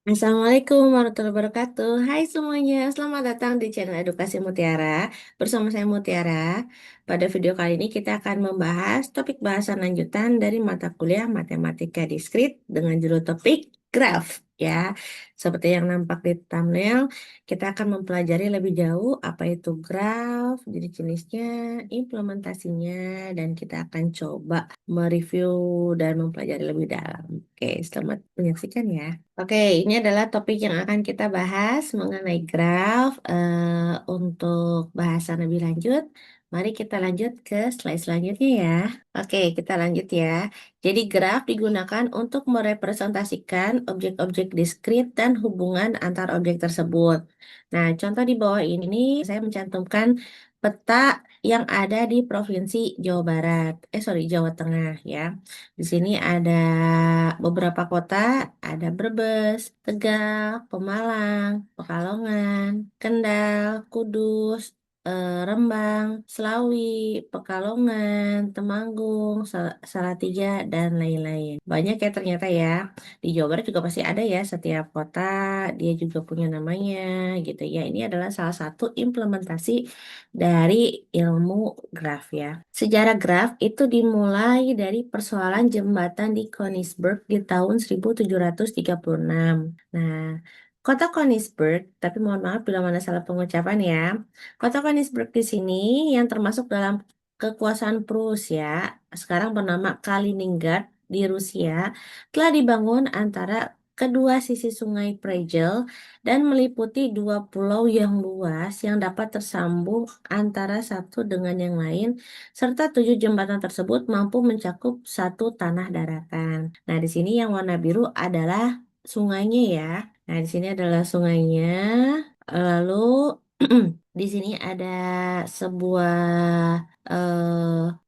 Assalamualaikum warahmatullahi wabarakatuh. Hai semuanya, selamat datang di channel Edukasi Mutiara. Bersama saya Mutiara. Pada video kali ini kita akan membahas topik bahasan lanjutan dari mata kuliah Matematika Diskrit dengan judul topik graf. Ya, seperti yang nampak di thumbnail, kita akan mempelajari lebih jauh apa itu graf, jenis-jenisnya, implementasinya, dan kita akan coba mereview dan mempelajari lebih dalam. Oke, selamat menyaksikan ya. Oke, ini adalah topik yang akan kita bahas mengenai graf. Untuk bahasan lebih lanjut, mari kita lanjut ke slide selanjutnya ya. Oke, kita lanjut ya. Jadi graf digunakan untuk merepresentasikan objek-objek diskrit dan hubungan antar objek tersebut. Nah, contoh di bawah ini saya mencantumkan peta yang ada di Provinsi Jawa Barat. Sorry, Jawa Tengah ya. Di sini ada beberapa kota, ada Brebes, Tegal, Pemalang, Pekalongan, Kendal, Kudus, Rembang, Slawi, Pekalongan, Temanggung, Salatiga, dan lain-lain. Banyak ya ternyata ya. Di Jawa Barat juga pasti ada ya, setiap kota dia juga punya namanya gitu ya. Ini adalah salah satu implementasi dari ilmu graf ya. Sejarah graf itu dimulai dari persoalan jembatan di Königsberg di tahun 1736. Nah, kota Königsberg, tapi mohon maaf bila mana salah pengucapan ya. Kota Königsberg di sini yang termasuk dalam kekuasaan Prusia, sekarang bernama Kaliningrad di Rusia, telah dibangun antara kedua sisi Sungai Pregel dan meliputi dua pulau yang luas yang dapat tersambung antara satu dengan yang lain, serta 7 jembatan tersebut mampu mencakup satu tanah daratan. Nah, di sini yang warna biru adalah sungainya ya. Nah, di sini adalah sungainya. Lalu di sini ada sebuah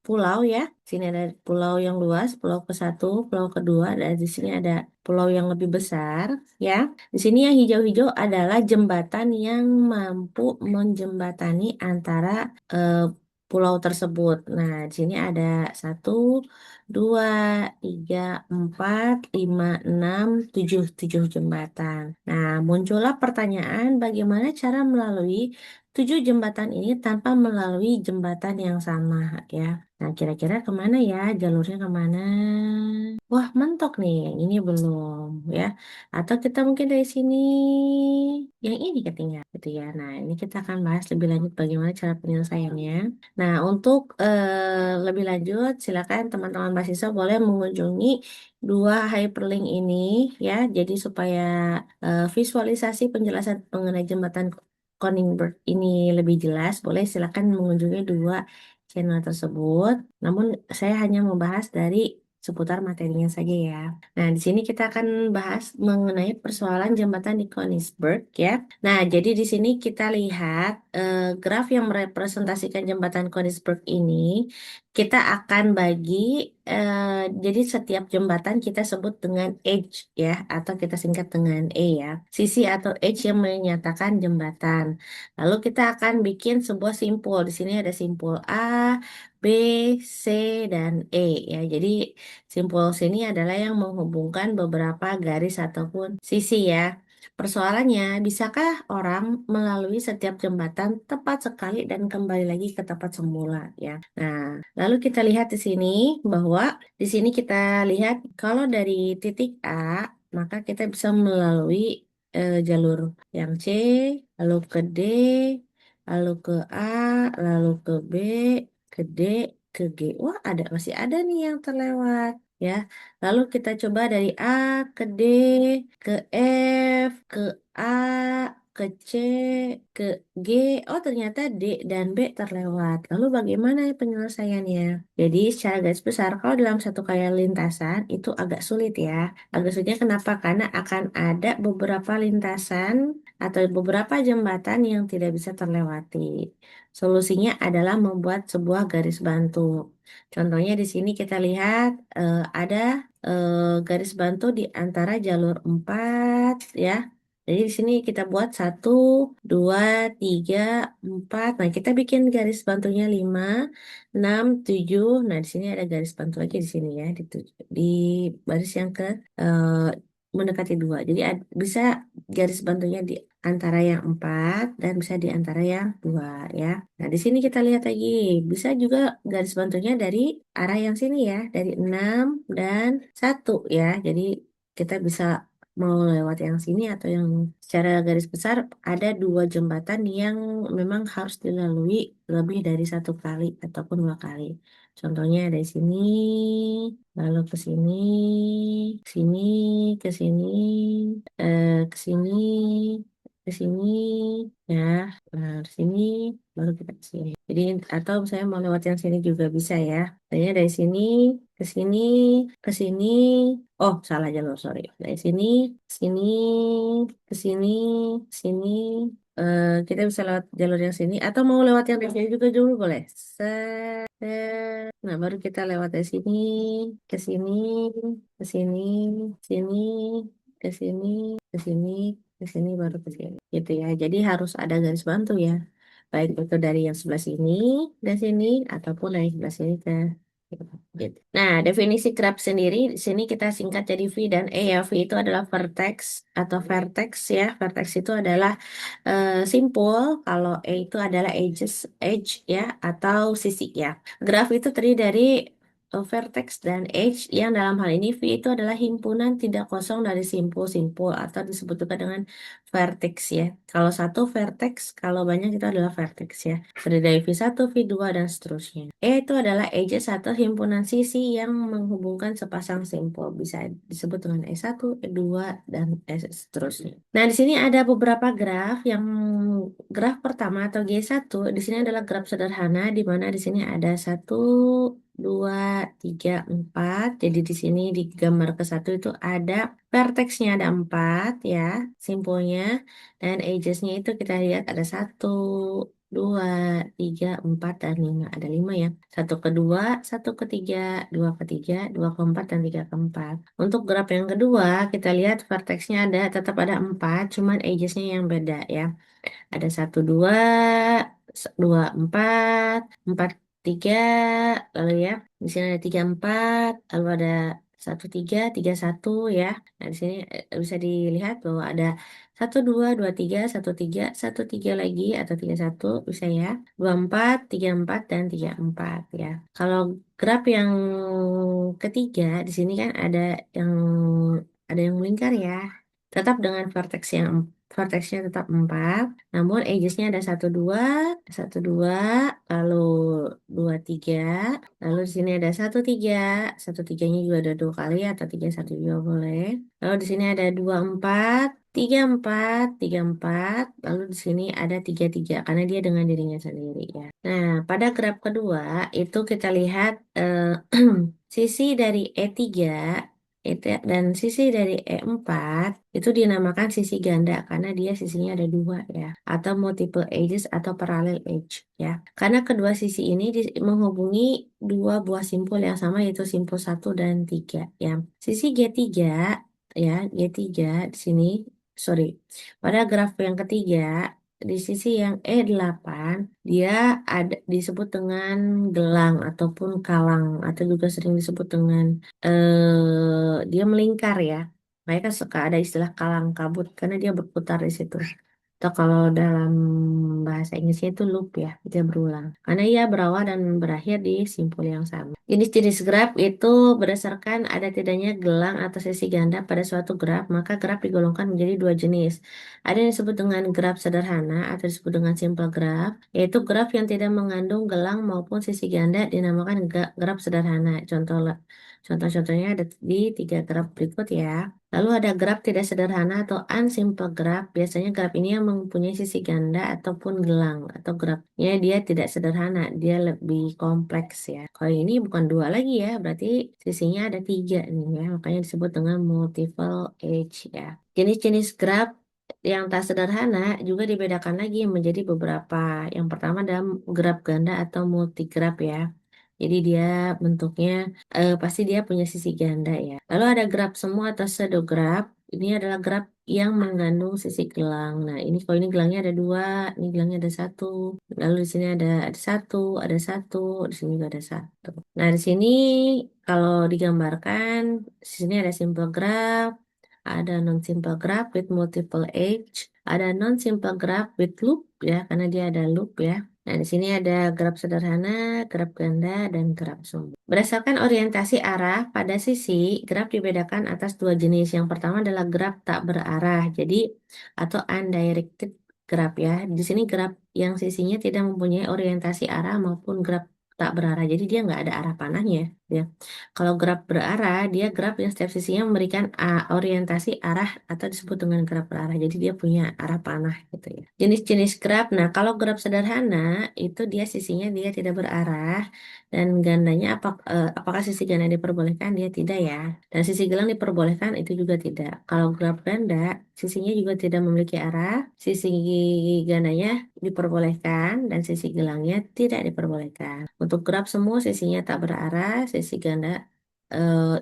pulau ya. Sini ada pulau yang luas, pulau ke-1, pulau kedua, dan di sini ada pulau yang lebih besar ya. Di sini yang hijau-hijau adalah jembatan yang mampu menjembatani antara eh, pulau tersebut. Nah, di sini ada 1, 2, 3, 4, 5, 6, 7 jembatan. Nah, muncullah pertanyaan bagaimana cara melalui 7 jembatan ini tanpa melalui jembatan yang sama ya. Nah, kira-kira kemana ya? Jalurnya kemana? Wah, mentok nih. Yang ini belum ya. Atau kita mungkin dari sini yang ini ketinggalan gitu ya. Nah, ini kita akan bahas lebih lanjut bagaimana cara penyelesaiannya. Nah, untuk lebih lanjut, silakan teman-teman mahasiswa boleh mengunjungi dua hyperlink ini ya. Jadi supaya visualisasi penjelasan mengenai jembatan Koningberg ini lebih jelas, boleh silakan mengunjungi dua channel tersebut. Namun saya hanya membahas dari seputar materinya saja ya. Nah, di sini kita akan bahas mengenai persoalan jembatan di Königsberg ya. Nah, jadi di sini kita lihat graf yang merepresentasikan jembatan Königsberg ini. Kita akan bagi, jadi setiap jembatan kita sebut dengan edge ya, atau kita singkat dengan E ya. Sisi atau edge yang menyatakan jembatan. Lalu kita akan bikin sebuah simpul. Di sini ada simpul A, B, C, dan E ya. Jadi simpul sini adalah yang menghubungkan beberapa garis ataupun sisi ya. Persoalannya, bisakah orang melalui setiap jembatan tepat sekali dan kembali lagi ke tempat semula ya? Nah, lalu kita lihat di sini bahwa di sini kita lihat kalau dari titik A, maka kita bisa melalui jalur yang C, lalu ke D, lalu ke A, lalu ke B, ke D, ke G. Wah, masih ada nih yang terlewat ya. Lalu kita coba dari A ke D, ke F, ke A, ke C, ke G. Oh, ternyata D dan B terlewat. Lalu bagaimana penyelesaiannya? Jadi secara garis besar, kalau dalam satu kali lintasan itu agak sulit ya. Agak sulitnya kenapa? Karena akan ada beberapa lintasan atau beberapa jembatan yang tidak bisa terlewati. Solusinya adalah membuat sebuah garis bantu. Contohnya di sini kita lihat ada garis bantu di antara jalur 4 ya. Jadi di sini kita buat 1, 2, 3, 4. Nah, kita bikin garis bantunya 5, 6, 7. Nah, di sini ada garis bantu lagi di sini ya, di baris yang ke mendekati 2. Jadi bisa garis bantunya di antara yang 4 dan bisa di antara yang 2 ya. Nah, di sini kita lihat lagi. Bisa juga garis bantunya dari arah yang sini ya, dari 6 dan 1 ya. Jadi kita bisa mau lewat yang sini atau yang secara garis besar ada 2 jembatan yang memang harus dilalui lebih dari 1 kali ataupun 2 kali. Contohnya dari sini, lalu ke sini, ke sini, ke sini, ke sini, ke sini, ya, nah, ke sini, baru kita ke sini. Jadi, atau saya mau lewat yang sini juga bisa ya. Tanya dari sini, ke sini, ke sini. Oh, salah jalur, sorry. Dari sini, sini, ke sini, sini. Kita bisa lewat jalur yang sini atau mau lewat yang dari sini juga dulu boleh. Nah, baru kita lewat dari sini, ke sini, ke sini, sini, ke sini, ke sini, ke sini, baru ke sini. Gitu ya. Jadi harus ada garis bantu ya. Baik itu dari yang sebelah sini ke sini ataupun dari sebelah sini ke gitu. Nah, definisi graph sendiri di sini kita singkat jadi V dan E ya. V itu adalah vertex atau vertex ya. Vertex itu adalah simpul, kalau E itu adalah edge ya atau sisi ya. Graf itu terdiri dari vertex dan edge yang dalam hal ini V itu adalah himpunan tidak kosong dari simpul-simpul atau disebut juga dengan vertex ya. Kalau satu vertex, kalau banyak itu adalah vertex ya. Terdiri dari V1, V2 dan seterusnya. E itu adalah edges atau himpunan sisi yang menghubungkan sepasang simpul. Bisa disebut dengan E1, E2 dan seterusnya. Nah, di sini ada beberapa graf. Yang graf pertama atau G1 di sini adalah graf sederhana di mana di sini ada 1, 2, 3, 4. Jadi di sini di gambar ke-1 itu ada vertexnya ada 4 ya, simpulnya, dan edgesnya itu kita lihat ada 1, 2, 3, 4, dan 5. Ada 5 ya. 1 ke 2, 1 ke 3, 2 ke 3, 2 ke 4, dan 3 ke 4. Untuk graf yang kedua, kita lihat vertexnya tetap ada 4, cuman edgesnya yang beda ya. Ada 1, 2, 2, 4, 4, 3, lalu ya. Di sini ada 3, 4, lalu ada 1, 3, 3, 1 ya. Nah, di sini bisa dilihat bahwa ada 1, 2, 2, 3, 1, 3, 1, 3 lagi atau 3, 1 bisa ya. 2, 4, 3, 4, dan 3, 4 ya. Kalau graf yang ketiga di sini kan yang yang melingkar ya. Tetap dengan vertexnya tetap 4, namun edgesnya ada 1, 2, 1, 2, lalu 2, 3, lalu di sini ada 1, 3, 1, 3-nya juga ada 2 kali atau 3, 1 juga boleh. Lalu di sini ada 2, 4, 3, 4, 3, 4, lalu di sini ada 3, 3 karena dia dengan dirinya sendiri ya. Nah, pada graf kedua itu kita lihat sisi dari E3 dan sisi dari E4 itu dinamakan sisi ganda karena dia sisinya ada 2 ya, atau multiple edges atau parallel edge ya. Karena kedua sisi ini menghubungi dua buah simpul yang sama yaitu simpul 1 dan 3 ya. Sisi G3 ya, G3 di sini, sorry, pada graf yang ketiga di sisi yang E8 dia disebut dengan gelang ataupun kalang atau juga sering disebut dengan dia melingkar ya. Mereka suka ada istilah kalang kabut karena dia berputar di situ. Atau kalau dalam bahasa Inggrisnya itu loop ya, dia berulang. Karena ia berawal dan berakhir di simpul yang sama. Jenis-jenis graf itu berdasarkan ada tidaknya gelang atau sisi ganda pada suatu graf, maka graf digolongkan menjadi 2 jenis. Ada yang disebut dengan graf sederhana atau disebut dengan simple graph, yaitu graf yang tidak mengandung gelang maupun sisi ganda dinamakan graf sederhana. Contoh-contohnya ada di 3 graf berikut ya. Lalu ada graf tidak sederhana atau unsimple graph. Biasanya graf ini yang mempunyai sisi ganda ataupun gelang atau grafnya dia tidak sederhana, dia lebih kompleks ya. Kalau ini bukan 2 lagi ya, berarti sisinya ada 3 nih ya, makanya disebut dengan multiple edge ya. Jenis-jenis graf yang tak sederhana juga dibedakan lagi menjadi beberapa. Yang pertama dalam graf ganda atau multigraph ya. Jadi dia bentuknya pasti dia punya sisi ganda ya. Lalu ada graf semu atau pseudograph. Ini adalah graf yang mengandung sisi gelang. Nah, ini kalau ini gelangnya ada 2, ini gelangnya ada 1. Lalu di sini ada 1, ada 1, di sini juga ada 1. Nah, di sini kalau digambarkan, di sini ada simple graph, ada non-simple graph with multiple edge, ada non-simple graph with loop ya, karena dia ada loop ya. Nah, di sini ada graf sederhana, graf ganda, dan graf sumber. Berdasarkan orientasi arah pada sisi, graf dibedakan atas dua jenis. Yang pertama adalah graf tak berarah, jadi atau undirected graf ya. Di sini graf yang sisinya tidak mempunyai orientasi arah maupun graf tak berarah, jadi dia nggak ada arah panahnya ya. Kalau graf berarah, dia graf yang setiap sisinya memberikan orientasi arah atau disebut dengan graf berarah. Jadi dia punya arah panah gitu ya. Jenis-jenis graf, nah kalau graf sederhana itu dia sisinya dia tidak berarah dan gandanya apakah sisi ganda diperbolehkan? Dia tidak ya. Dan sisi gelang diperbolehkan itu juga tidak. Kalau graf ganda, sisinya juga tidak memiliki arah, sisi gandanya diperbolehkan dan sisi gelangnya tidak diperbolehkan. Untuk graf semua sisinya tak berarah, sisi ganda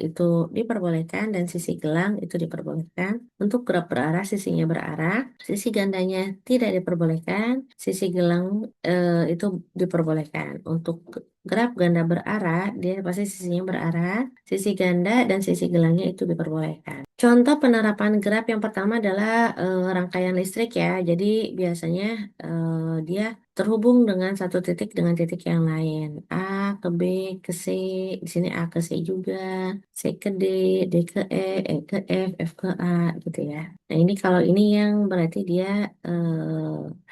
itu diperbolehkan dan sisi gelang itu diperbolehkan. Untuk graf berarah sisinya berarah, sisi gandanya tidak diperbolehkan, sisi gelang itu diperbolehkan. Untuk graf ganda berarah dia pasti sisinya berarah, sisi ganda dan sisi gelangnya itu diperbolehkan. Contoh penerapan graf yang pertama adalah rangkaian listrik ya. Jadi biasanya dia terhubung dengan satu titik dengan titik yang lain. A ke B ke C, di sini A ke C juga, C ke D, D ke E ke F ke A gitu ya. Nah ini kalau ini yang berarti dia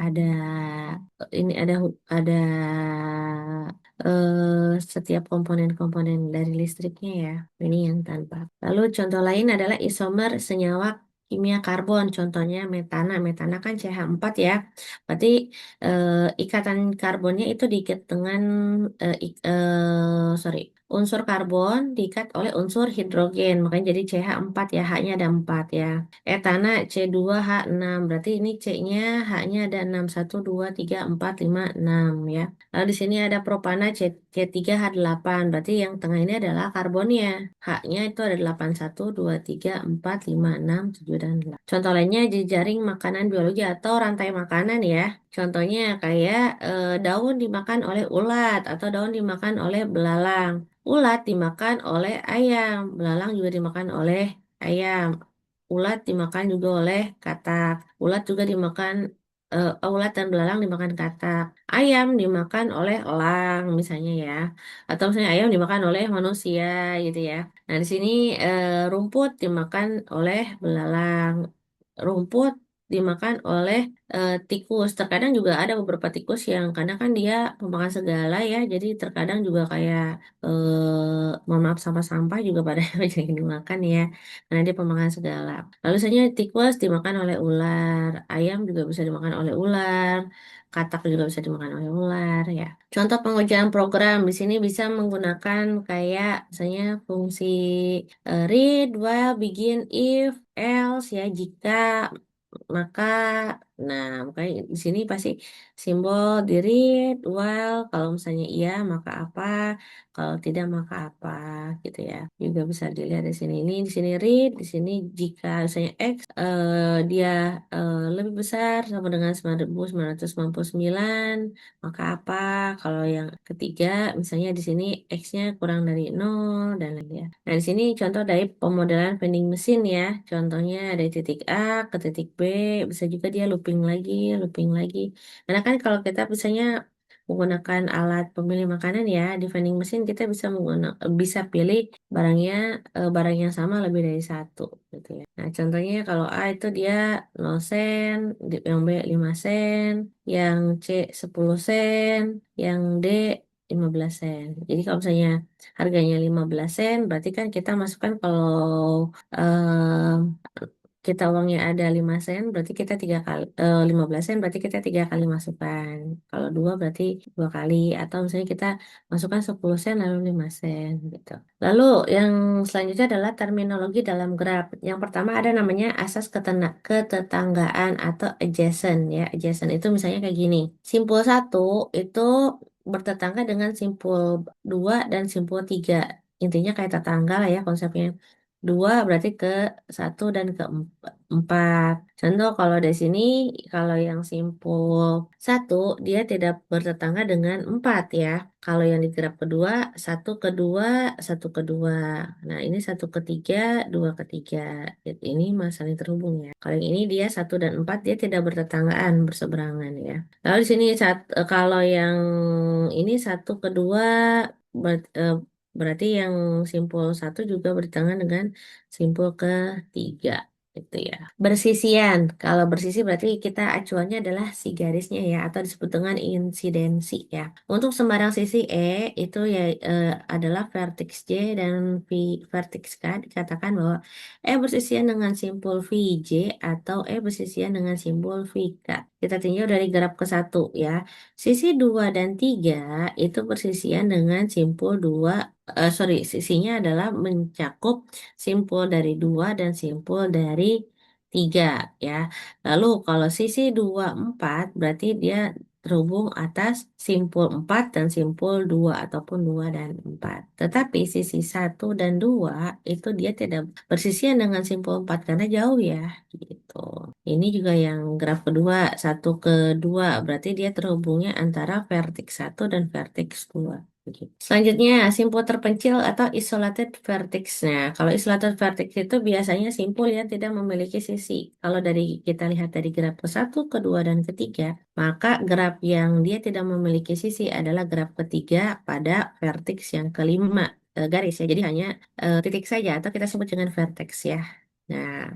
ada ini ada setiap komponen-komponen dari listriknya ya. Ini yang tanpa. Lalu contoh lain adalah isomer senyawa kimia karbon, contohnya metana. Metana kan CH4 ya. Berarti ikatan karbonnya itu diikat dengan unsur karbon diikat oleh unsur hidrogen. Makanya jadi CH4 ya, H-nya ada 4 ya. Etana C2H6. Berarti ini C-nya H-nya ada 6, 1 2 3 4 5 6 ya. Lalu di sini ada propana C3H8. Berarti yang tengah ini adalah karbonnya. H-nya itu ada 8, 1 2 3 4 5 6 7 dan 8. Contoh lainnya jejaring makanan biologi atau rantai makanan ya. Contohnya kayak daun dimakan oleh ulat atau daun dimakan oleh belalang. Ulat dimakan oleh ayam, belalang juga dimakan oleh ayam. Ulat dimakan juga oleh katak. Ulat juga dimakan ulat dan belalang dimakan katak. Ayam dimakan oleh elang misalnya ya. Atau misalnya ayam dimakan oleh manusia gitu ya. Nah, di sini rumput dimakan oleh belalang. Rumput dimakan oleh tikus. Terkadang juga ada beberapa tikus yang kadang kan dia pemakan segala ya. Jadi terkadang juga kayak mohon maaf sampah-sampah juga pada jadi dimakan ya. Karena dia pemakan segala. Lalu misalnya tikus dimakan oleh ular, ayam juga bisa dimakan oleh ular, katak juga bisa dimakan oleh ular ya. Contoh pengujian program di sini bisa menggunakan kayak misalnya fungsi read, while, begin, if, else ya, jika, maka. Nah, makanya di sini pasti simbol di read, while, kalau misalnya iya maka apa, kalau tidak maka apa gitu ya. Juga bisa dilihat di sini. Ini di sini read, di sini jika misalnya X dia lebih besar sama dengan 9.999, maka apa? Kalau yang ketiga misalnya di sini X-nya kurang dari 0 dan lain ya. Nah, di sini contoh dari pemodelan vending mesin ya. Contohnya dari titik A ke titik B, bisa juga dia looping lagi, looping lagi. Karena kan kalau kita misalnya menggunakan alat pemilih makanan ya di vending machine kita bisa pilih barangnya barang yang sama lebih dari satu gitu ya. Nah contohnya kalau A itu dia 0 sen, yang B 5 sen, yang C 10 sen, yang D 15 sen. Jadi kalau misalnya harganya 15 sen berarti kan kita masukkan kalau kita uangnya ada 5 sen, berarti kita 15 sen, berarti kita 3 kali masukkan. Kalau dua berarti 2 kali. Atau misalnya kita masukkan 10 sen lalu 5 sen gitu. Lalu yang selanjutnya adalah terminologi dalam graf. Yang pertama ada namanya asas ketetanggaan atau adjacent ya. Adjacent itu misalnya kayak gini. Simpul 1 itu bertetangga dengan simpul 2 dan simpul 3. Intinya kayak tetangga lah ya konsepnya. Dua berarti ke satu dan ke empat. Contoh kalau di sini, kalau yang simpul satu, dia tidak bertetangga dengan empat ya. Kalau yang di graf kedua, satu kedua, satu kedua. Nah ini satu ketiga, dua ketiga. Ini masalah terhubung ya. Kalau yang ini dia satu dan empat, dia tidak bertetanggaan, berseberangan ya. Lalu di sini kalau yang ini satu kedua, ber- eh, berarti yang simpul satu juga bertentangan dengan simpul ketiga. Gitu ya. Bersisian. Kalau bersisi berarti kita acuannya adalah si garisnya ya, atau disebut dengan insidensi ya. Untuk sembarang sisi itu ya adalah vertex J dan vertex K, dikatakan bahwa bersisian dengan simpul VJ atau bersisian dengan simpul VK. Kita tinjau dari graf ke satu ya. Sisi 2 dan 3 itu bersisian dengan simpul 2, sisinya adalah mencakup simpul dari 2 dan simpul dari 3 ya. Lalu kalau sisi 2 4 berarti dia terhubung atas simpul 4 dan simpul 2 ataupun 2 dan 4. Tetapi sisi satu dan 2 itu dia tidak bersisian dengan simpul 4 karena jauh ya gitu. Ini juga yang graf kedua, satu ke 2 berarti dia terhubungnya antara vertex satu dan vertex 2. Begitu. Selanjutnya, simpul terpencil atau isolated vertex. Nah, kalau isolated vertex itu biasanya simpul yang tidak memiliki sisi. Kalau dari kita lihat dari graf ke satu, kedua, dan ketiga, maka graf yang dia tidak memiliki sisi adalah graf ketiga pada vertex yang kelima garis ya. Jadi hanya titik saja atau kita sebut dengan vertex ya. Nah,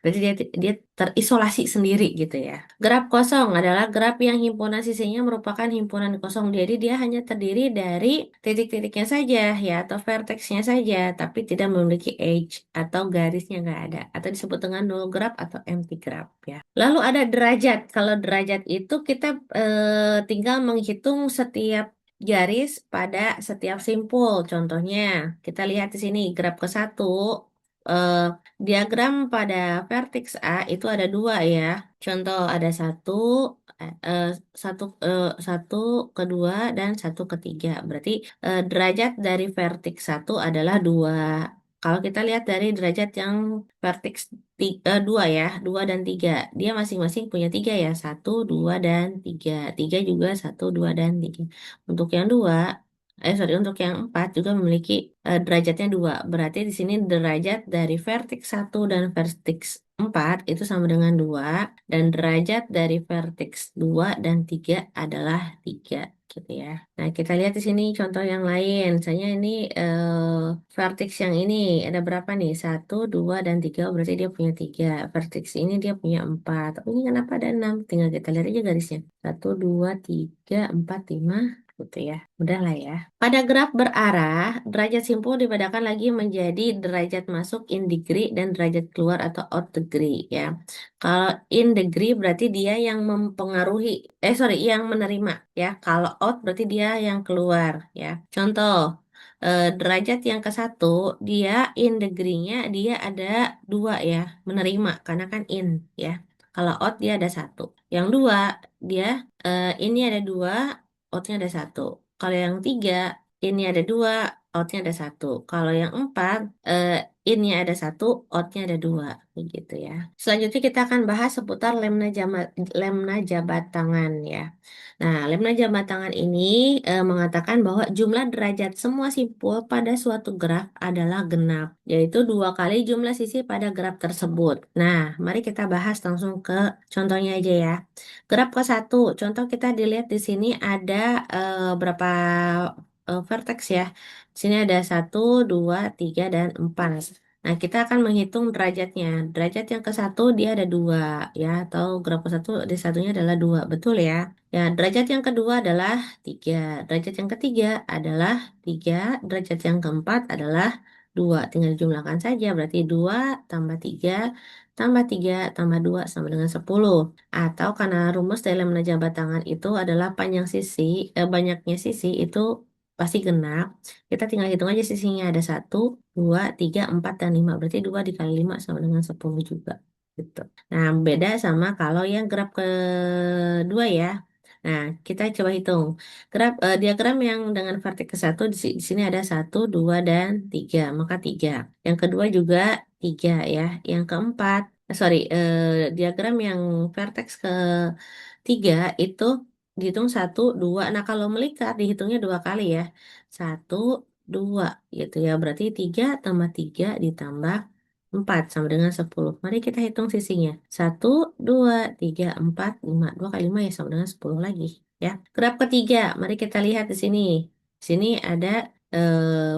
berarti dia terisolasi sendiri gitu ya. Graf kosong adalah graf yang himpunan sisinya merupakan himpunan kosong. Jadi dia hanya terdiri dari titik-titiknya saja ya atau vertexnya saja, tapi tidak memiliki edge atau garisnya nggak ada. Atau disebut dengan null graph atau empty graph ya. Lalu ada derajat. Kalau derajat itu kita tinggal menghitung setiap garis pada setiap simpul. Contohnya, kita lihat di sini graf ke satu. eh, Diagram pada vertex A itu ada dua ya. Contoh ada eh, eh, satu kedua dan satu ketiga. Berarti derajat dari vertex satu adalah dua. Kalau kita lihat dari derajat yang vertex dua ya, dua dan tiga, dia masing-masing punya tiga ya, satu, dua dan tiga. Tiga juga satu, dua dan tiga. Untuk yang dua, untuk yang empat juga memiliki derajatnya dua. Berarti di sini derajat dari vertex satu dan vertex 4 itu sama dengan 2 dan derajat dari vertex 2 dan 3 adalah 3 gitu ya. Nah, kita lihat di sini contoh yang lain. Misalnya ini vertex yang ini ada berapa nih? Satu, 2 dan 3 berarti dia punya 3. Vertex ini dia punya 4. Tapi ini kenapa ada 6? Tinggal kita lihat aja garisnya. Satu, 2, 3, 4, 5 gitu ya. Udah lah ya. Pada graf berarah, derajat simpul dibedakan lagi menjadi derajat masuk in degree dan derajat keluar atau out degree ya. Kalau in degree berarti dia yang mempengaruhi, yang menerima ya. Kalau out berarti dia yang keluar ya. Contoh, derajat yang ke satu, dia in degree-nya dia ada dua ya, menerima karena kan in ya. Kalau out dia ada satu. Yang dua, dia ini ada dua, outnya ada satu. Kalau yang tiga, ini ada dua, outnya ada satu. Kalau yang empat, ini ada satu, outnya ada dua. Begitu ya. Selanjutnya kita akan bahas seputar lemna jabat tangan ya. Nah, lemna jabat tangan ini mengatakan bahwa jumlah derajat semua simpul pada suatu graf adalah genap, yaitu dua kali jumlah sisi pada graf tersebut. Nah, mari kita bahas langsung ke contohnya aja ya. Graf ke satu, contoh kita dilihat di sini ada berapa vertex ya. Di sini ada satu, dua, tiga, dan empat. Nah, kita akan menghitung derajatnya. Derajat yang ke satu dia ada dua ya, atau graf ke satu di satunya adalah dua, betul ya? Ya, derajat yang kedua adalah tiga. Derajat yang ketiga adalah tiga. Derajat yang keempat adalah dua. Tinggal jumlahkan saja, berarti dua tambah tiga tambah 3 tambah 2 sama dengan 10. Atau karena rumus dalam jabat tangan itu adalah banyaknya sisi itu pasti genap. Kita tinggal hitung aja sisinya ada satu, 2, 3, 4, dan 5. Berarti 2 dikali 5 sama dengan 10 juga. Gitu. Nah, beda sama kalau yang graf kedua ya. Nah, kita coba hitung. Diagram yang dengan vertex ke satu di sini ada satu, 2, dan 3. Maka 3. Yang kedua juga 3 ya. Yang keempat, diagram yang vertex ke 3 itu dihitung satu, 2. Nah, kalau melingkar dihitungnya 2 kali ya. Satu, 2 gitu ya. Berarti 3 tambah 3 ditambah 4 sama dengan 10. Mari kita hitung sisinya. Satu, 2, 3, 4, 5. 2 kali 5 ya sama dengan 10 lagi. Ya. Graf ketiga, mari kita lihat di sini. Di sini ada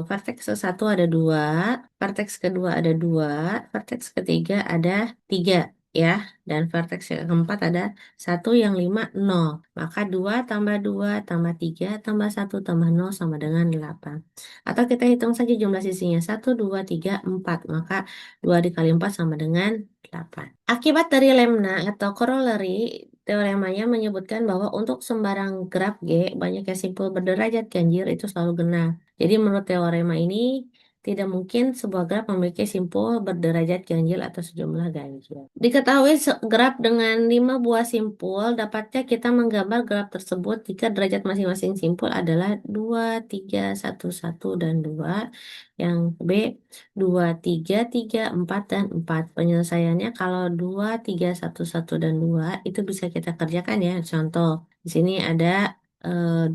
vertex ke satu ada 2, vertex kedua ada 2, vertex ketiga ada 3 ya. Dan vertex yang keempat ada satu yang 5, 0. Maka 2 tambah 2 tambah 3 tambah satu tambah 0 sama dengan 8. Atau kita hitung saja jumlah sisinya. Satu, 2, 3, 4. Maka 2 dikali 4 sama dengan 8. Akibat dari lemma atau corollary, teoremanya menyebutkan bahwa untuk sembarang graf G, banyaknya simpul berderajat ganjil itu selalu benar. Jadi menurut teorema ini, tidak mungkin sebuah graf memiliki simpul berderajat ganjil atau sejumlah ganjil. Diketahui graf dengan 5 buah simpul, dapatnya kita menggambar graf tersebut jika derajat masing-masing simpul adalah 2, 3, 1, 1, dan 2. Yang B, 2, 3, 3, 4, dan 4. Penyelesaiannya kalau 2, 3, 1, 1, dan 2 itu bisa kita kerjakan ya. Contoh, di sini ada 2,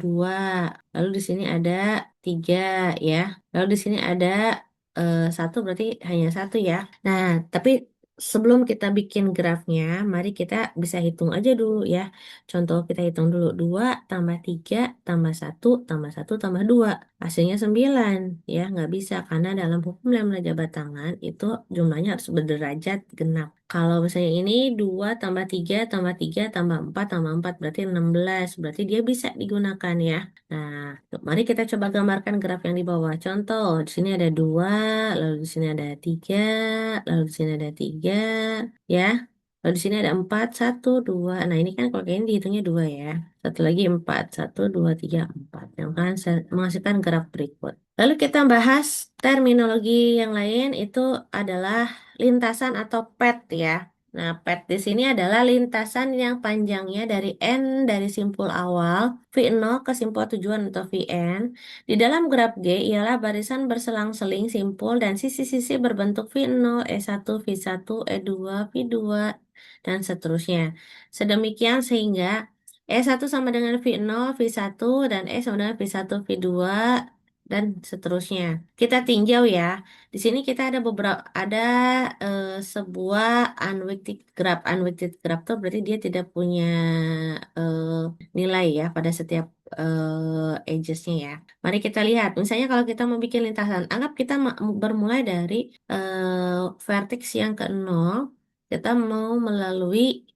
lalu di sini ada 3 ya. Lalu di sini ada 1 berarti hanya 1 ya. Nah, tapi sebelum kita bikin grafnya, mari kita bisa hitung aja dulu ya. Contoh kita hitung dulu 2 tambah 3 tambah 1 tambah 1 tambah 2. Hasilnya 9 ya, nggak bisa karena dalam hukum lemma jabat tangan itu jumlahnya harus berderajat genap. Kalau misalnya ini 2 tambah 3 tambah 3 tambah 4 berarti 16. Berarti dia bisa digunakan ya. Nah, mari kita coba gambarkan graf yang di bawah. Contoh, di sini ada 2, lalu di sini ada 3, lalu di sini ada 3 ya. Lalu di sini ada 4, 1, 2. Nah, ini kan kalau kayak ini dihitungnya 2 ya. Satu lagi 4, 1, 2, 3, 4. Yang kan menghasilkan graf berikut. Lalu kita bahas terminologi yang lain itu adalah lintasan atau pet ya. Nah, pet di sini adalah lintasan yang panjangnya dari N dari simpul awal V0 ke simpul tujuan atau Vn. Di dalam graf G ialah barisan berselang-seling simpul dan sisi-sisi berbentuk V0, E1, V1, E2, V2, dan seterusnya. Sedemikian sehingga E1 sama dengan V0, V1, dan E sama dengan V1, V2, dan seterusnya. Kita tinjau ya. Di sini kita ada sebuah unweighted graph. Unweighted graph itu berarti dia tidak punya eh, nilai ya pada setiap edges-nya ya. Mari kita lihat. Misalnya kalau kita mau bikin lintasan, anggap kita bermulai dari vertex yang ke 0, kita mau melalui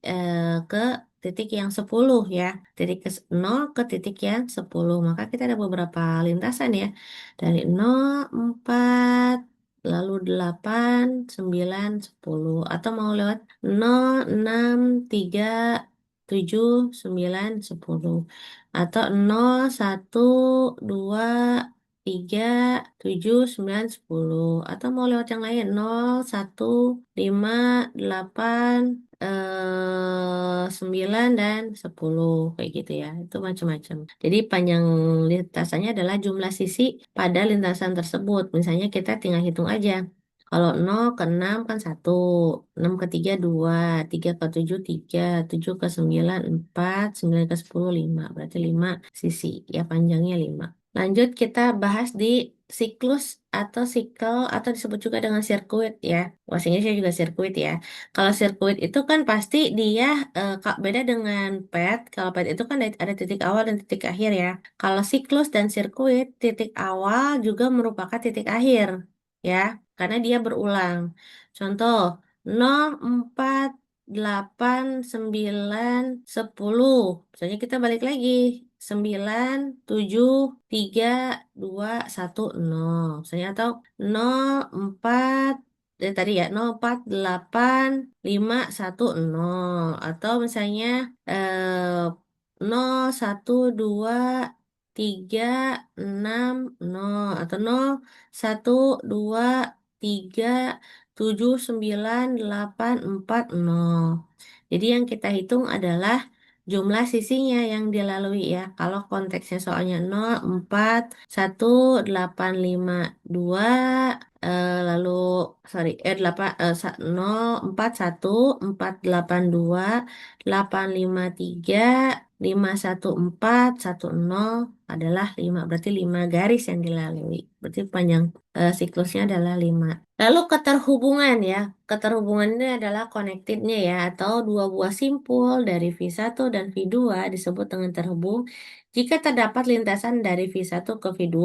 ke titik yang 10 ya. Titik ke 0 ke titik yang 10. Maka kita ada beberapa lintasan ya. Dari 0, 4, lalu 8, 9, 10. Atau mau lewat 0, 6, 3, 7, 9, 10. Atau 0, 1, 2, 3, 7, 9, 10. Atau mau lewat yang lain 0, 1, 5, 8, 9, dan 10. Kayak gitu ya. Itu macam-macam. Jadi panjang lintasannya adalah jumlah sisi pada lintasan tersebut. Misalnya kita tinggal hitung aja. Kalau 0 ke 6 kan 1, 6 ke 3 2, 3 ke 7 3, 7 ke 9 4, 9 ke 10 5. Berarti 5 sisi. Ya panjangnya 5. Lanjut kita bahas di siklus atau sikel atau disebut juga dengan sirkuit ya. Bahasa Inggrisnya juga sirkuit ya. Kalau sirkuit itu kan pasti dia beda dengan pet. Kalau pet itu kan ada titik awal dan titik akhir ya. Kalau siklus dan sirkuit, titik awal juga merupakan titik akhir ya, karena dia berulang. Contoh 0, 4, 8, 9, 10. Misalnya kita balik lagi. 9, 7, 3, 2, 1, 0. Misalnya atau 0, 4, dari tadi ya 0, 4, 8, 5, 1, 0. Atau misalnya 0, 1, 2, 3, 6, 0. Atau 0, 1, 2, 3, 7, 9, 8, 4, 0. Jadi yang kita hitung adalah jumlah sisinya yang dilalui ya. Kalau konteksnya soalnya 0, 4, 1, 8, 5, 2, lalu, sorry, 8, 0, 4, 1, 4, 8, 2, 8, 5, 3, 5, 1, 4, 1, 0 adalah 5. Berarti 5 garis yang dilalui. Berarti panjang siklusnya adalah 5. Lalu keterhubungan ya. Keterhubungan ini adalah connectednya ya, atau dua buah simpul dari V1 dan V2 disebut dengan terhubung jika terdapat lintasan dari V1 ke V2.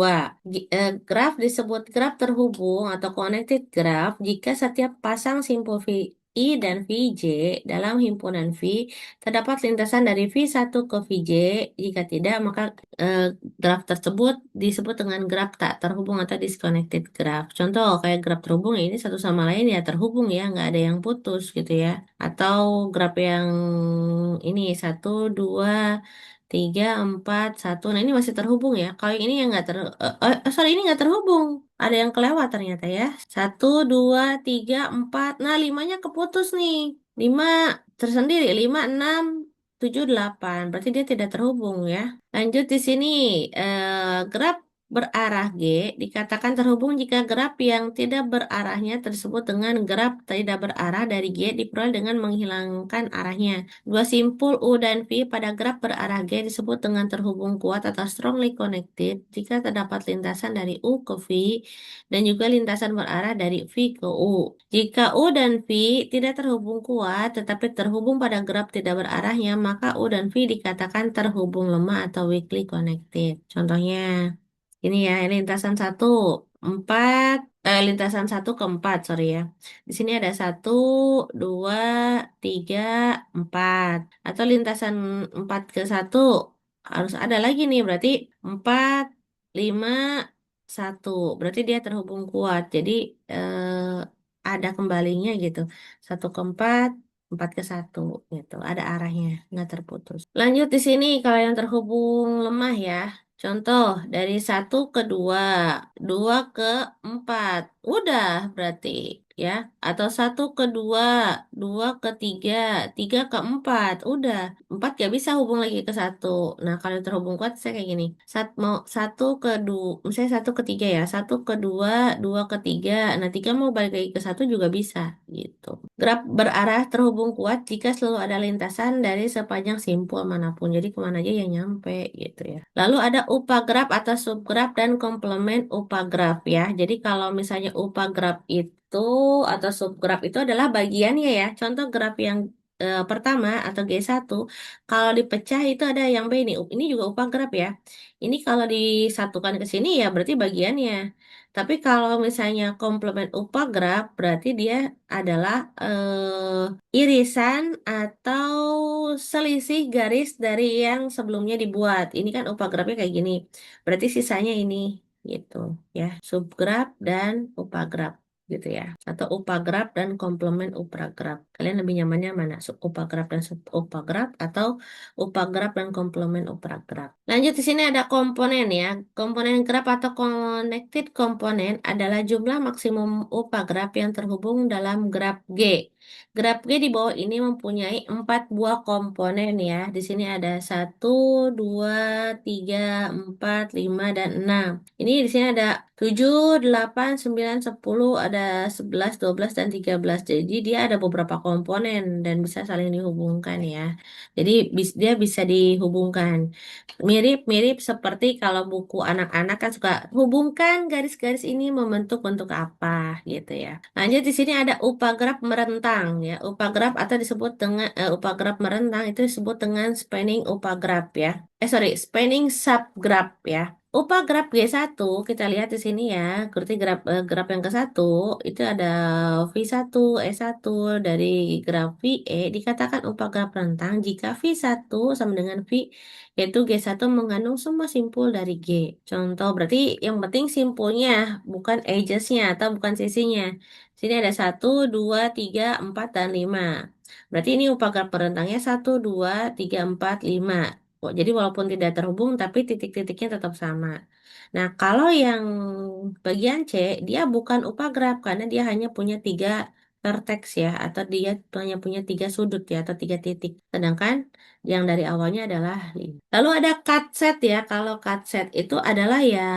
Graf disebut graf terhubung atau connected graph jika setiap pasang simpul VI dan VJ dalam himpunan V terdapat lintasan dari V1 ke VJ. Jika tidak, maka graf tersebut disebut dengan graf tak terhubung atau disconnected graph. Contoh kayak graf terhubung ya, ini satu sama lain ya terhubung ya, nggak ada yang putus gitu ya. Atau graf yang ini 1, 2, 3, 4, 1. Nah ini masih terhubung ya. Kalau yang ini yang nggak sorry, ini nggak terhubung. Ada yang kelewat ternyata ya. 1, 2, 3, 4. Nah, limanya keputus nih. 5 tersendiri. 5, 6, 7, 8. Berarti dia tidak terhubung ya. Lanjut di sini. Graf berarah G dikatakan terhubung jika graf yang tidak berarahnya tersebut dengan graf tidak berarah dari G diperoleh dengan menghilangkan arahnya. Dua simpul U dan V pada graf berarah G disebut dengan terhubung kuat atau strongly connected jika terdapat lintasan dari U ke V dan juga lintasan berarah dari V ke U. Jika U dan V tidak terhubung kuat tetapi terhubung pada graf tidak berarahnya, maka U dan V dikatakan terhubung lemah atau weakly connected. Contohnya, ini ya, ini lintasan 1, 4, lintasan 1 ke 4, sorry ya. Di sini ada 1, 2, 3, 4. Atau lintasan 4 ke 1, harus ada lagi nih, berarti 4, 5, 1. Berarti dia terhubung kuat. Jadi ada kembalinya gitu. 1 ke 4, 4 ke 1 gitu. Ada arahnya, nggak terputus. Lanjut di sini kalau yang terhubung lemah ya. Contoh dari 1 ke 2, 2 ke 4. Udah berarti ya. Atau 1 ke 2, 2 ke 3, 3 ke 4. Udah. 4 gak bisa hubung lagi ke 1. Nah, kalau terhubung kuat saya kayak gini. Mau 1 ke 2, misalnya 1 ke 3 ya. 1 ke 2, 2 ke 3. Nah, 3 mau balik lagi ke 1 juga bisa gitu. Graf berarah terhubung kuat jika selalu ada lintasan dari sepanjang simpul manapun. Jadi kemana aja yang nyampe gitu ya. Lalu ada upagraf atau subgraf dan komplement upagraf ya. Jadi kalau misalnya upagraf itu atau subgraf itu adalah bagiannya ya. Contoh graf yang pertama atau G1, kalau dipecah itu ada yang B ini. Ini juga upagraf ya. Ini kalau disatukan ke sini ya berarti bagiannya. Tapi kalau misalnya komplement upagraf berarti dia adalah irisan atau selisih garis dari yang sebelumnya dibuat. Ini kan upagrafnya kayak gini. Berarti sisanya ini gitu ya. Subgraf dan upagraf gitu ya. Atau upagraf dan komplement upagraf. Kalian lebih nyamannya mana? Upagraf dan upagraf atau upagraf dan komplement upagraf. Lanjut di sini ada komponen ya. Komponen graf atau connected komponen adalah jumlah maksimum upagraf yang terhubung dalam graf G. Graf G di bawah ini mempunyai 4 buah komponen ya. Di sini ada 1, 2, 3, 4, 5, dan 6. Ini di sini ada 7, 8, 9, 10, ada 11, 12, dan 13. Jadi dia ada beberapa komponen dan bisa saling dihubungkan ya. Jadi dia bisa dihubungkan. Mirip-mirip seperti kalau buku anak-anak kan suka hubungkan garis-garis ini membentuk bentuk apa gitu ya. Lanjut di sini ada upagraf merentang ya. Upagraf atau disebut dengan upagraf merentang itu disebut dengan spanning upagraf ya. Sorry, spanning subgraph ya. Upagraf G1 kita lihat di sini ya. Berarti graf yang ke-1 itu ada V1, E1 dari graf VE dikatakan upagraf rentang jika V1 sama dengan V yaitu G1 mengandung semua simpul dari G. Contoh berarti yang penting simpulnya bukan edges-nya atau bukan sisinya. Sini ada 1, 2, 3, 4, dan 5. Berarti ini upagraf rentangnya 1, 2, 3, 4, 5. Jadi walaupun tidak terhubung tapi titik-titiknya tetap sama. Nah, kalau yang bagian C dia bukan upagraf karena dia hanya punya 3 vertex ya, atau dia hanya punya 3 sudut ya, atau 3 titik. Sedangkan yang dari awalnya adalah 5. Lalu ada cut set ya. Kalau cut set itu adalah ya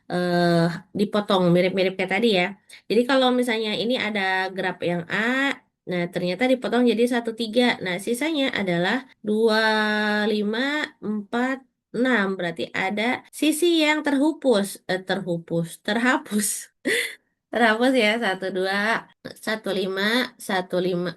eh, dipotong mirip-mirip kayak tadi ya. Jadi kalau misalnya ini ada graf yang A, nah ternyata dipotong jadi 1, 3. Nah sisanya adalah 2, 5, 4, 6. Berarti ada sisi yang terhapus. Terhapus ya, 1, 2, 1, 5, 1, 5,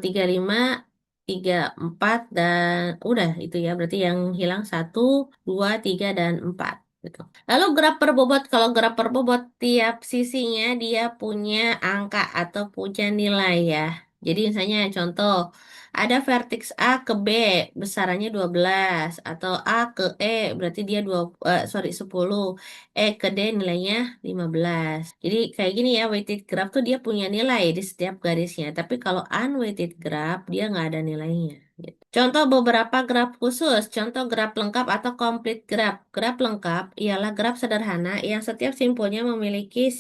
3, 5, 3, 4, dan itu ya, berarti yang hilang 1, 2, 3, dan 4 gitu. Lalu graf per bobot, kalau graf per bobot tiap sisinya dia punya angka atau punya nilai ya. Jadi misalnya contoh, ada vertex A ke B besarannya 12, atau A ke E berarti dia 10, E ke D nilainya 15. Jadi kayak gini ya, weighted graph tuh dia punya nilai di setiap garisnya. Tapi kalau unweighted graph dia nggak ada nilainya, gitu. Contoh beberapa graf khusus. Contoh graf lengkap atau complete graph. Graf lengkap ialah graf sederhana yang setiap simpulnya memiliki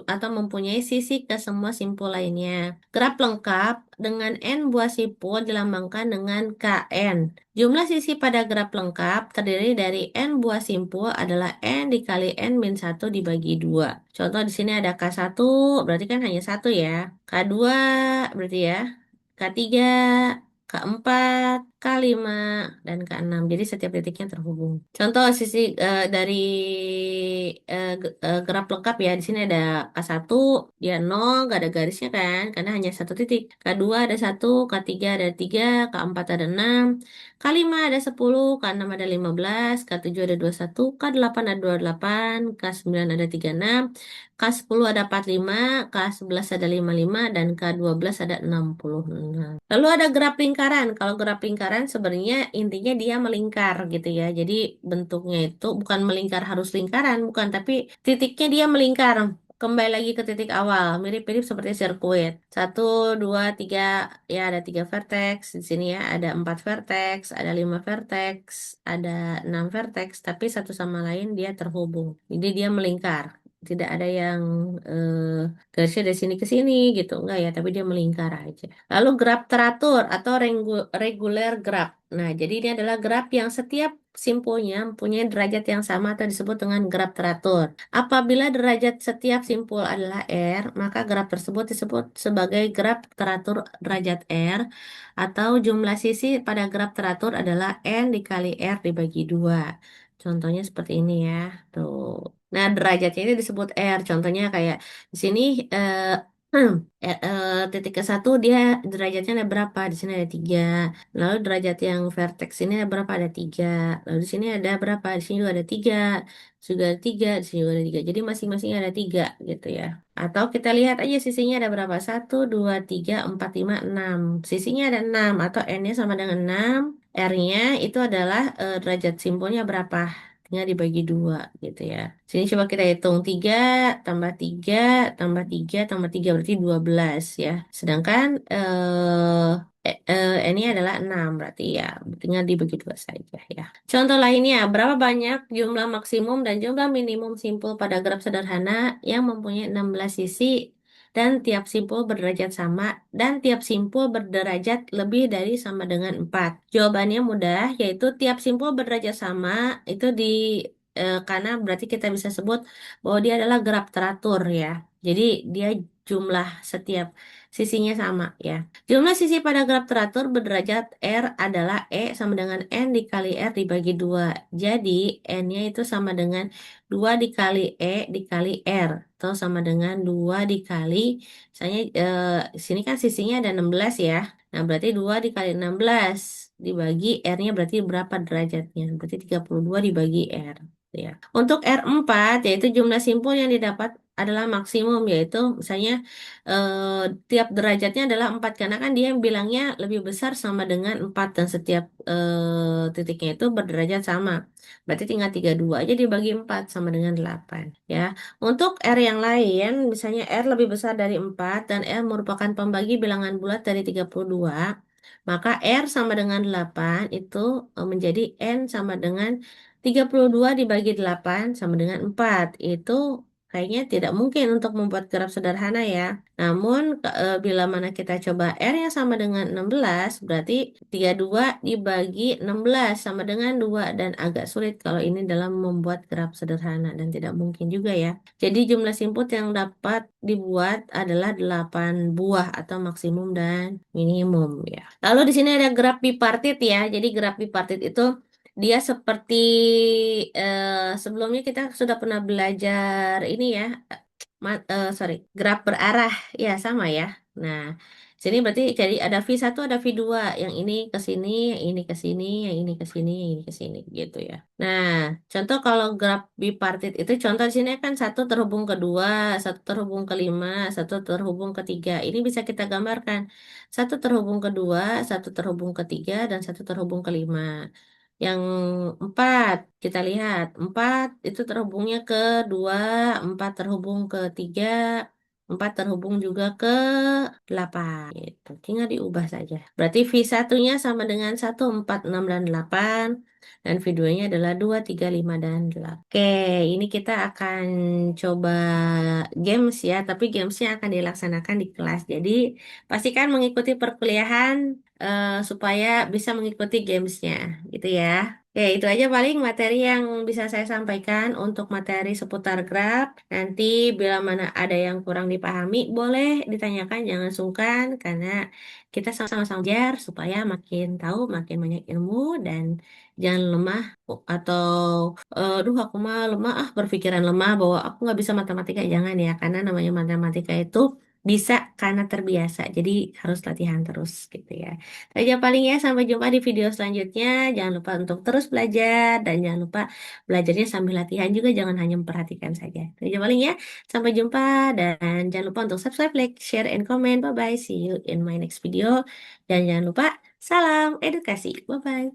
atau mempunyai sisi ke semua simpul lainnya. Graf lengkap dengan n buah simpul dilambangkan dengan Kn. Jumlah sisi pada graf lengkap terdiri dari n buah simpul adalah n dikali n-1 dibagi 2. Contoh di sini ada K1, berarti kan hanya satu ya. K2 berarti ya. K3, K4, K5, dan K6. Jadi setiap titiknya terhubung. Contoh sisi dari graf lengkap ya. Di sini ada K1, dia 0, gak ada garisnya kan, karena hanya satu titik. K2 ada 1, K3 ada 3, K4 ada 6, K5 ada 10, K6 ada 15, K7 ada 21, K8 ada 28, K9 ada 36, K10 ada 45, K11 ada 55, dan K12 ada 66. Lalu ada graf lingkaran. Kalau graf lingkaran sebenarnya intinya dia melingkar gitu ya. Jadi bentuknya itu bukan melingkar harus lingkaran, bukan, tapi titiknya dia melingkar. Kembali lagi ke titik awal, mirip-mirip seperti sirkuit. 1, 2, 3, ya ada 3 vertex di sini ya, ada 4 vertex, ada 5 vertex, ada 6 vertex, tapi satu sama lain dia terhubung. Jadi dia melingkar. Tidak ada yang garisnya dari sini ke sini gitu, enggak ya, tapi dia melingkar aja. Lalu graf teratur atau regular graph. Nah, jadi ini adalah graf yang setiap simpulnya mempunyai derajat yang sama atau disebut dengan graf teratur. Apabila derajat setiap simpul adalah R, maka graf tersebut disebut sebagai graf teratur derajat R, atau jumlah sisi pada graf teratur adalah N dikali R dibagi 2. Contohnya seperti ini ya. Tuh. Nah, derajatnya ini disebut R. Contohnya kayak di sini titik ke satu dia derajatnya ada berapa? Di sini ada 3. Lalu derajat yang vertex ini ada berapa? Ada 3. Lalu di sini ada berapa? Di sini juga ada 3. Juga ada 3. Di sini juga ada 3. Jadi masing-masing ada 3 gitu ya. Atau kita lihat aja sisinya ada berapa? 1, 2, 3, 4, 5, 6. Sisinya ada 6 atau N-nya sama dengan 6. R-nya itu adalah derajat simpulnya berapa? Tinggal dibagi 2 gitu ya. Sini coba kita hitung 3 tambah 3 tambah 3 tambah 3 berarti 12 ya. Sedangkan ini adalah 6 berarti ya. Tinggal dibagi 2 saja ya. Contoh lainnya, berapa banyak jumlah maksimum dan jumlah minimum simpul pada graf sederhana yang mempunyai 16 sisi dan tiap simpul berderajat sama dan tiap simpul berderajat lebih dari sama dengan 4. Jawabannya mudah, yaitu tiap simpul berderajat sama itu karena berarti kita bisa sebut bahwa dia adalah graf teratur ya. Jadi dia jumlah setiap sisinya sama ya. Jumlah sisi pada graf teratur berderajat R adalah E sama dengan N dikali R dibagi 2. Jadi N-nya itu sama dengan 2 dikali E dikali R. Atau sama dengan 2 dikali, misalnya sini kan sisinya ada 16 ya. Nah berarti 2 dikali 16 dibagi R-nya berarti berapa derajatnya? Berarti 32 dibagi R. Ya. Untuk R4 yaitu jumlah simpul yang didapat adalah maksimum, yaitu misalnya tiap derajatnya adalah 4 karena kan dia bilangnya lebih besar sama dengan 4 dan setiap titiknya itu berderajat sama. Berarti tinggal 32 aja dibagi 4 sama dengan 8 ya. Untuk R yang lain misalnya R lebih besar dari 4 dan R merupakan pembagi bilangan bulat dari 32, maka R sama dengan 8 itu menjadi N sama dengan 32 dibagi 8 sama dengan 4. Itu kayaknya tidak mungkin untuk membuat graf sederhana ya. Namun, bila mana kita coba R yang sama dengan 16, berarti 32 dibagi 16 sama dengan 2 dan agak sulit kalau ini dalam membuat graf sederhana dan tidak mungkin juga ya. Jadi jumlah input yang dapat dibuat adalah 8 buah atau maksimum dan minimum ya. Lalu di sini ada graf bipartit ya. Jadi graf bipartit itu dia seperti sebelumnya kita sudah pernah belajar ini ya, sorry, graf berarah ya sama ya. Nah, sini berarti jadi ada V1 ada V2, yang ini ke sini, yang ini ke sini, yang ini ke sini, yang ini ke sini gitu ya. Nah, contoh kalau graf bipartit itu contoh di sini kan satu terhubung ke dua, satu terhubung ke lima, satu terhubung ke tiga. Ini bisa kita gambarkan. Satu terhubung ke dua, satu terhubung ke tiga, dan satu terhubung ke lima. Yang empat, kita lihat. Empat itu terhubungnya ke dua, empat terhubung ke tiga, empat terhubung juga ke 8. Gitu. Tinggal diubah saja. Berarti V1-nya sama dengan 1, 4, 6, dan 8. Dan V2-nya adalah 2, 3, 5, dan 8. Oke, ini kita akan coba games ya. Tapi gamesnya akan dilaksanakan di kelas. Jadi, pastikan mengikuti perkuliahan supaya bisa mengikuti gamesnya, gitu ya. Oke, itu aja paling materi yang bisa saya sampaikan untuk materi seputar graf. Nanti bila mana ada yang kurang dipahami, boleh ditanyakan, jangan sungkan, karena kita sama-sama belajar supaya makin tahu, makin banyak ilmu, dan jangan lemah atau, duh aku mah lemah, berpikiran lemah bahwa aku nggak bisa matematika, jangan ya, karena namanya matematika itu bisa karena terbiasa, jadi harus latihan terus gitu ya. Aja paling ya, sampai jumpa di video selanjutnya. Jangan lupa untuk terus belajar dan jangan lupa belajarnya sambil latihan juga, jangan hanya memperhatikan saja. Aja paling ya, sampai jumpa dan jangan lupa untuk subscribe, like, share, and comment. Bye bye, see you in my next video. Dan jangan lupa salam edukasi. Bye bye.